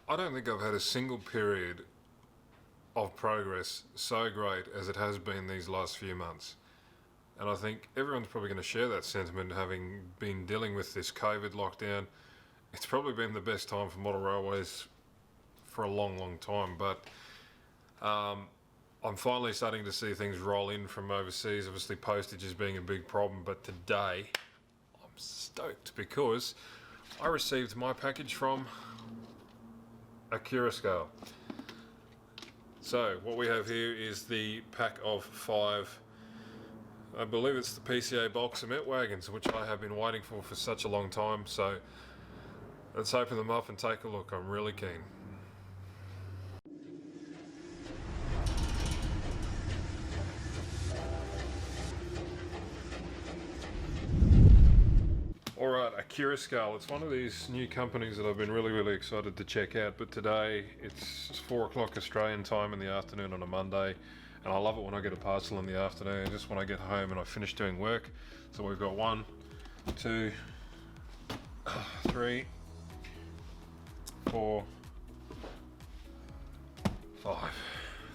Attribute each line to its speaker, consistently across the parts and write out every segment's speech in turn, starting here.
Speaker 1: I don't think I've had a single period of progress so great as it has been these last few months. And I think everyone's probably going to share that sentiment, having been dealing with this COVID lockdown. It's probably been the best time for model railways for a long, long time. But I'm finally starting to see things roll in from overseas. Obviously, postage is being a big problem. But today, I'm stoked because I received my package from Accurascale. So what we have here is the pack of 5, I believe it's the PCA bulk cement wagons, which I have been waiting for such a long time. So let's open them up and take a look. I'm really keen. Alright, Accurascale. It's one of these new companies that I've been really excited to check out, but today it's 4 o'clock Australian time in the afternoon on a Monday, and I love it when I get a parcel in the afternoon, just when I get home and I finish doing work. So we've got 1, 2, 3, 4,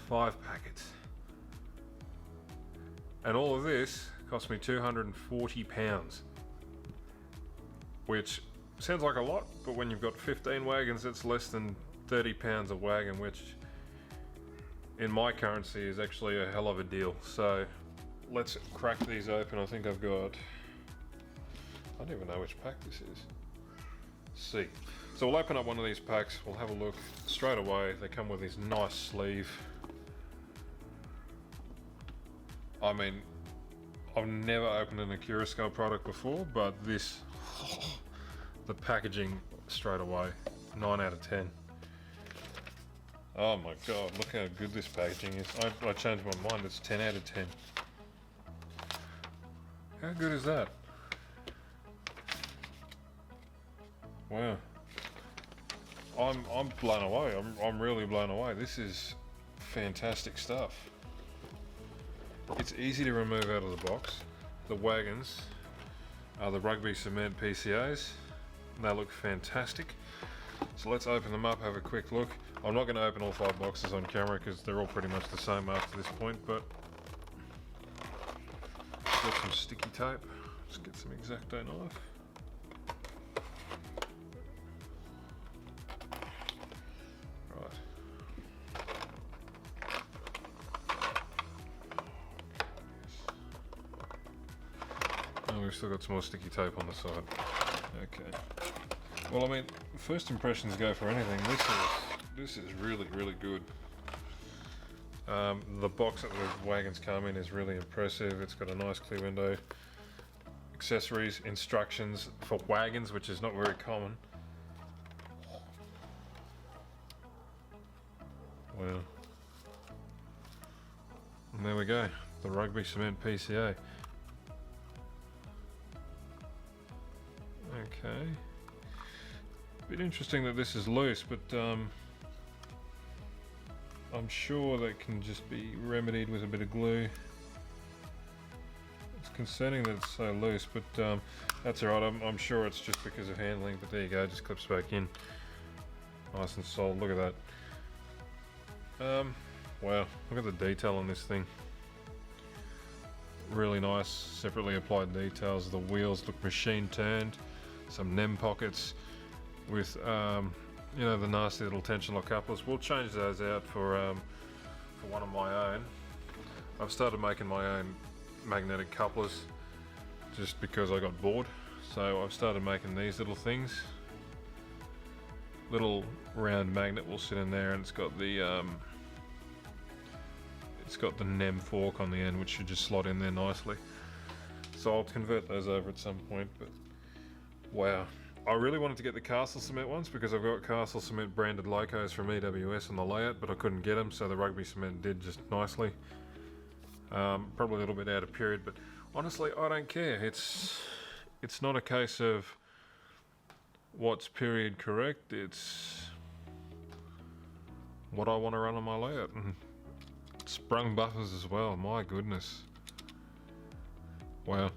Speaker 1: 5 packets. And all of this cost me £240. Which sounds like a lot, but when you've got 15 wagons, it's less than £30 a wagon, which in my currency is actually a hell of a deal. So let's crack these open. I think I've got, I don't even know which pack this is. C. So we'll open up one of these packs, we'll have a look straight away. They come with this nice sleeve. I mean, I've never opened an Accurascale product before, but this, the packaging straight away, 9 out of 10. Oh my god, look how good this packaging is. I changed my mind, it's 10 out of 10. How good is that? Wow. I'm blown away. I'm really blown away. This is fantastic stuff. It's easy to remove out of the box. The wagons are the Rugby cement PCAs. They look fantastic. So let's open them up, have a quick look. I'm not going to open all 5 boxes on camera because they're all pretty much the same after this point, but got some sticky tape. Let's get some X-Acto knife. We've still got some more sticky tape on the side. Okay. Well, I mean, first impressions go for anything. This is really good. The box that the wagons come in is really impressive. It's got a nice clear window, accessories, instructions for wagons, which is not very common. Wow. And there we go, the Rugby cement PCA. Okay. Bit interesting that this is loose, but I'm sure that can just be remedied with a bit of glue. It's concerning that it's so loose, but that's alright. I'm sure it's just because of handling, but there you go, just clips back in. Nice and solid, look at that. Wow, look at the detail on this thing. Really nice, separately applied details. The wheels look machine turned. Some NEM pockets with you know, the nasty little tension lock couplers. We'll change those out for one of my own. I've started making my own magnetic couplers just because I got bored, so I've started making these little things. Little round magnet will sit in there, and it's got the NEM fork on the end, which should just slot in there nicely. So I'll convert those over at some point. But wow, I really wanted to get the Castle Cement ones because I've got Castle Cement branded locos from EWS on the layout, but I couldn't get them, so the Rugby cement did just nicely. Probably a little bit out of period, but honestly, I don't care. It's not a case of what's period correct, it's what I want to run on my layout. And sprung buffers as well, my goodness. Wow.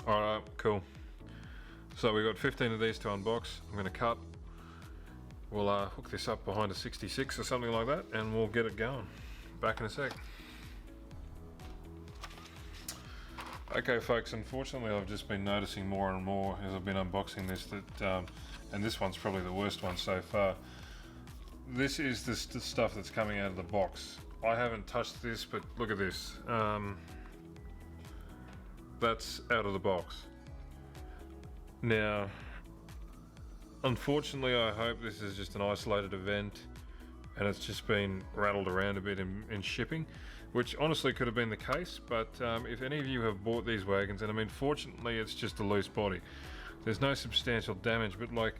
Speaker 1: Alright, cool. So we've got 15 of these to unbox. I'm going to cut. We'll hook this up behind a 66 or something like that, and we'll get it going. Back in a sec. Okay folks, unfortunately I've just been noticing more and more as I've been unboxing this that, and this one's probably the worst one so far. This is the stuff that's coming out of the box. I haven't touched this, but look at this. That's out of the box. Now, unfortunately I hope this is just an isolated event and it's just been rattled around a bit in shipping, which honestly could have been the case, but if any of you have bought these wagons, and I mean fortunately it's just a loose body, there's no substantial damage, but like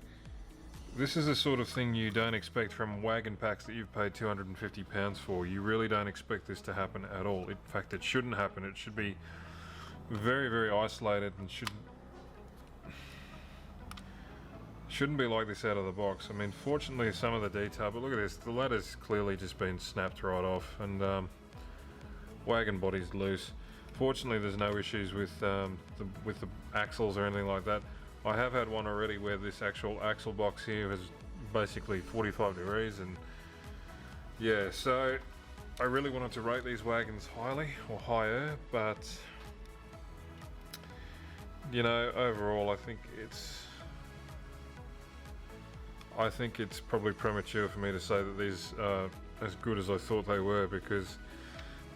Speaker 1: this is the sort of thing you don't expect from wagon packs that you've paid £250 for. You really don't expect this to happen at all. In fact, it shouldn't happen. It should be very, very isolated and shouldn't be like this out of the box. I mean, fortunately some of the detail, but look at this, the ladder's clearly just been snapped right off, and wagon body's loose. Fortunately there's no issues with the axles or anything like that. I have had one already where this actual axle box here is basically 45 degrees, and yeah, so I really wanted to rate these wagons highly, or higher, but you know, overall I think it's probably premature for me to say that these are as good as I thought they were, because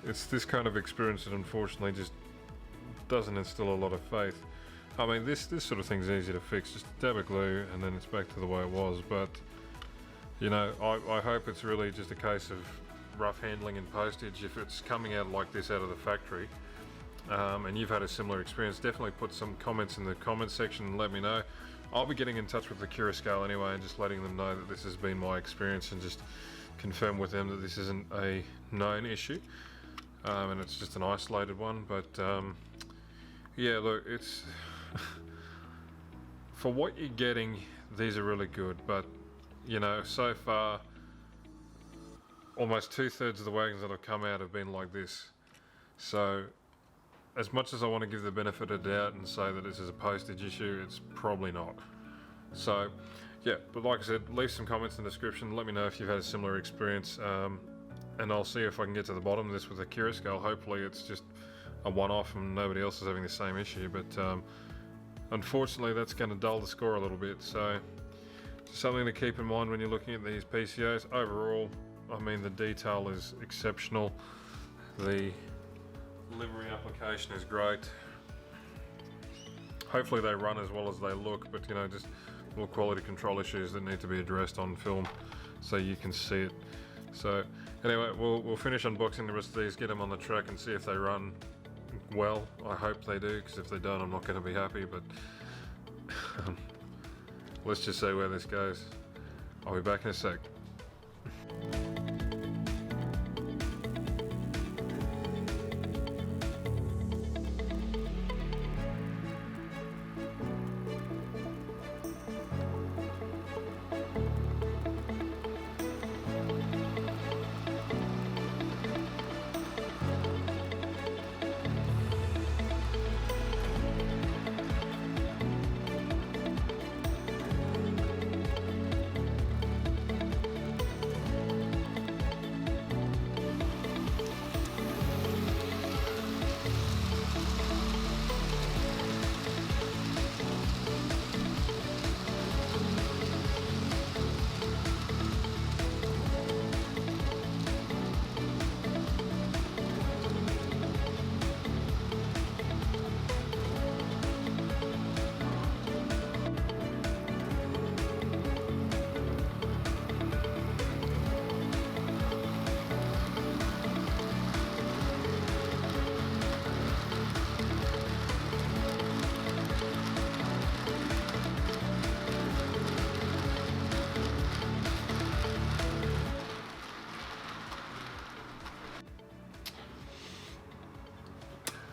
Speaker 1: it's this kind of experience that unfortunately just doesn't instill a lot of faith. I mean, this sort of thing's easy to fix, just a dab of glue and then it's back to the way it was, but you know, I hope it's really just a case of rough handling and postage. If it's coming out like this out of the factory, and you've had a similar experience, definitely put some comments in the comments section and let me know. I'll be getting in touch with Accurascale anyway and just letting them know that this has been my experience, and just confirm with them that this isn't a known issue, and it's just an isolated one. But yeah, look, it's for what you're getting, these are really good, but you know, so far almost 2/3 of the wagons that have come out have been like this. So as much as I want to give the benefit of the doubt and say that this is a postage issue, it's probably not. So yeah, but like I said, leave some comments in the description, let me know if you've had a similar experience, and I'll see if I can get to the bottom of this with Accurascale. Hopefully it's just a one-off and nobody else is having the same issue, but unfortunately that's going to dull the score a little bit. So something to keep in mind when you're looking at these PCOs. Overall, I mean, the detail is exceptional, the livery application is great. Hopefully they run as well as they look, but you know, just little quality control issues that need to be addressed on film so you can see it. So anyway, we'll finish unboxing the rest of these, get them on the track and see if they run well. I hope they do, because if they don't, I'm not going to be happy, but let's just see where this goes. I'll be back in a sec.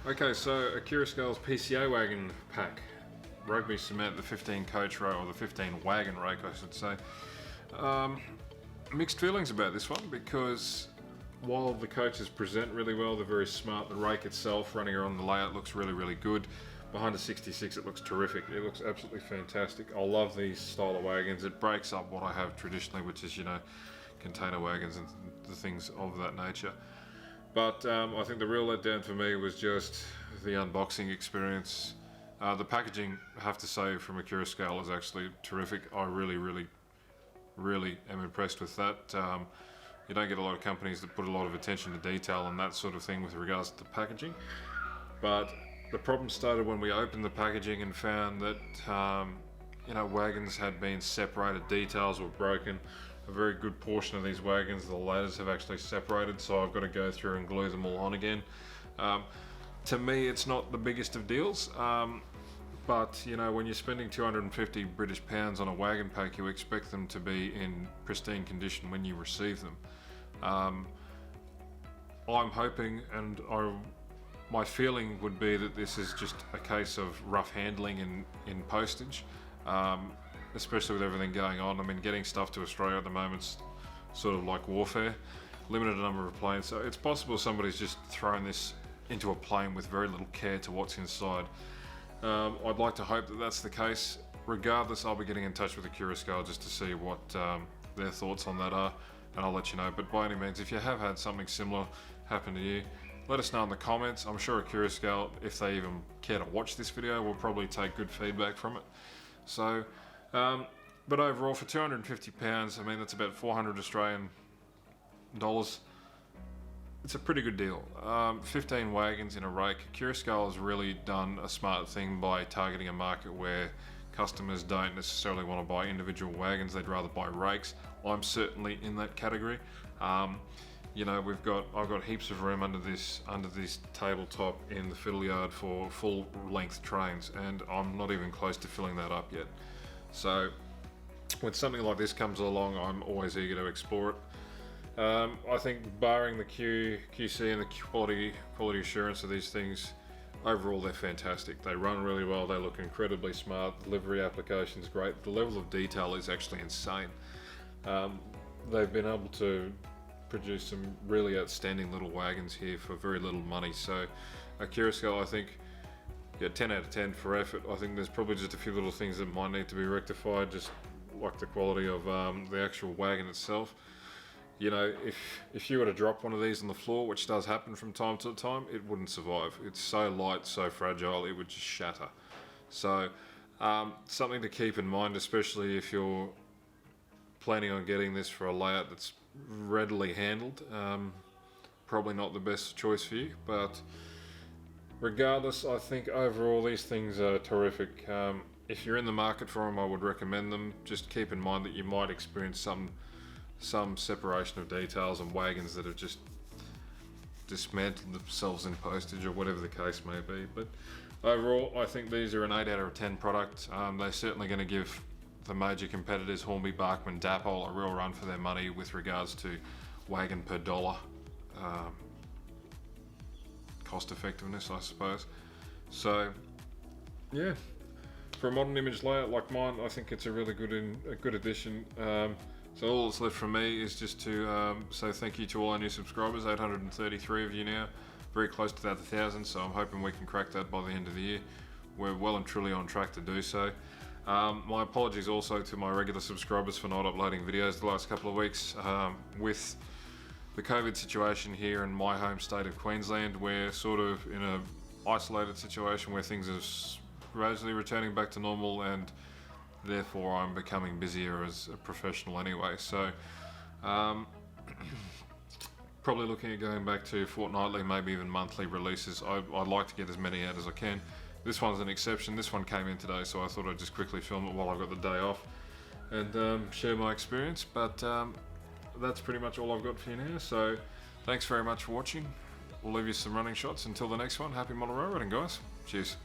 Speaker 1: Okay, so Accurascale's PCA Wagon pack. Rugby cement, the 15 coach row, or the 15 wagon rake I should say. Mixed feelings about this one, because while the coaches present really well, they're very smart, the rake itself running around the layout looks really, really good. behind a 66 it looks terrific. It looks absolutely fantastic. I love these style of wagons. It breaks up what I have traditionally, which is, you know, container wagons and the things of that nature. But I think the real letdown for me was just the unboxing experience. The packaging, I have to say, from Accurascale is actually terrific. I really am impressed with that. You don't get a lot of companies that put a lot of attention to detail and that sort of thing with regards to packaging. But the problem started when we opened the packaging and found that you know, wagons had been separated, details were broken. A very good portion of these wagons, the ladders have actually separated, so I've got to go through and glue them all on again. To me, it's not the biggest of deals, but you know, when you're spending 250 British pounds on a wagon pack, you expect them to be in pristine condition when you receive them. I'm hoping, and my feeling would be that this is just a case of rough handling in postage, especially with everything going on. I mean, getting stuff to Australia at the moment's sort of like warfare, limited number of planes, so it's possible somebody's just thrown this into a plane with very little care to what's inside. I'd like to hope that that's the case. Regardless, I'll be getting in touch with Accurascale just to see what their thoughts on that are, and I'll let you know. But by any means, if you have had something similar happen to you, let us know in the comments. I'm sure Accurascale, if they even care to watch this video, will probably take good feedback from it. So, but overall, for £250, I mean, that's about 400 Australian dollars. It's a pretty good deal. 15 wagons in a rake. Accurascale has really done a smart thing by targeting a market where customers don't necessarily want to buy individual wagons, they'd rather buy rakes. I'm certainly in that category. You know, I've got heaps of room under this tabletop in the fiddle yard for full length trains, and I'm not even close to filling that up yet. So when something like this comes along, I'm always eager to explore it. I think barring the QC and the quality assurance of these things, overall they're fantastic. They run really well, they look incredibly smart, the livery application's great, the level of detail is actually insane. They've been able to produce some really outstanding little wagons here for very little money. So Accurascale, I think, yeah, 10 out of 10 for effort. I think there's probably just a few little things that might need to be rectified, just like the quality of the actual wagon itself. You know, if you were to drop one of these on the floor, which does happen from time to time, it wouldn't survive. It's so light, so fragile, it would just shatter. So something to keep in mind, especially if you're planning on getting this for a layout that's readily handled. Probably not the best choice for you, but regardless, I think overall these things are terrific. If you're in the market for them, I would recommend them. Just keep in mind that you might experience some separation of details and wagons that have just dismantled themselves in postage or whatever the case may be. But overall, I think these are an 8 out of 10 product. They're certainly going to give the major competitors, Hornby, Bachmann, Dapol, a real run for their money with regards to wagon per dollar cost effectiveness, I suppose. So yeah, for a modern image layout like mine, I think it's a really good addition. So all that's left from me is just to say thank you to all our new subscribers, 833 of you now, very close to that 1,000, so I'm hoping we can crack that by the end of the year. We're well and truly on track to do so. My apologies also to my regular subscribers for not uploading videos the last couple of weeks. With the COVID situation here in my home state of Queensland, we're sort of in a isolated situation where things are gradually returning back to normal, and therefore I'm becoming busier as a professional anyway. So probably looking at going back to fortnightly, maybe even monthly releases. I'd like to get as many out as I can. This one's an exception. This one came in today, so I thought I'd just quickly film it while I've got the day off and share my experience. But that's pretty much all I've got for you now. So thanks very much for watching. We'll leave you some running shots until the next one. Happy model railroading, guys. Cheers.